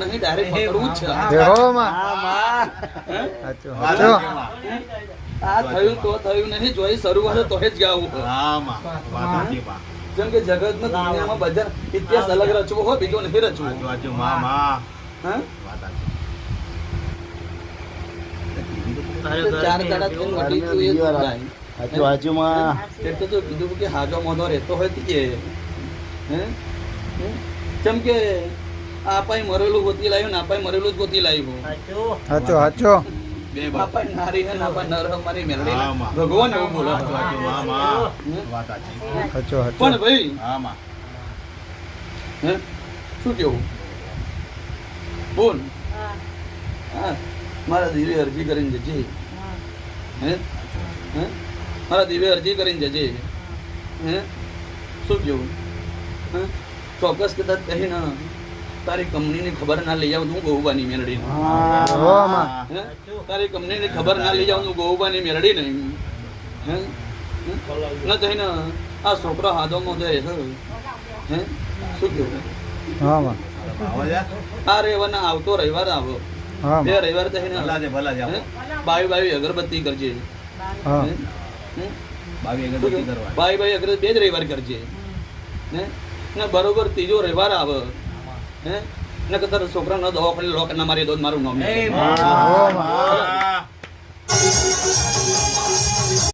નહીં ડાયરેક્ટ પકડવું જ છે દેહો માં હે? સાચું સાચું આ થયું તો થયું નહીં જોઈ શરૂઆત તો જ ગાવું જેમ કે જગતમાં દુનિયામાં બધા ઇતિહાસ અલગ રચવો હોય બીજો નહીં રચવો હા? ચાર દાડા થઈને વળી ગયું એ જ ગાય. એટલે તો કીધું કે હાજો મોઢો રહેતો હોય તે કે હે? જેમ કે આપાય મરેલું ગોતી લાવ્યું ને આપાય મરેલું જ ગોતી લાવ્યું સાચું સાચું આપાય નારી હે ને આપાય નર હે મારી મેલડી ને. ભગવાન એવું બોલે સાચું પણ સાચું ભાઈ હે શું કેવું બોલ હા મારા દીવે અરજી કરીને જજે હે હે મારા દીવે અરજી કરીને જજે હે શું કેવું હે ચોક્કસ કદાચ કહી ના તારી કંપનીની ખબર ના લઈ આવું હું ગોબાની મેલડી દેહો માં હે તારી કંપનીની ખબર ના લઈ આવું હું ગોબાની મેલડી નહીં હે ન થઈને આ છોકરો હાથો મોઢે હે શું કેવું હા માં આ રવિવારના આવતો રવિવાર આવો હા બે માં રવિવાર થઈને બાવી બાવી અગરબત્તી કરજે હા હે? બાવી અગરબત્તી બે જ રવિવાર કરજે હે ને બરોબર ત્રીજો રવિવાર આવે હે ને કે તારા છોકરાનો દવાખાને લોક ના મારી દો મારું નામ નહીં. દેહો માં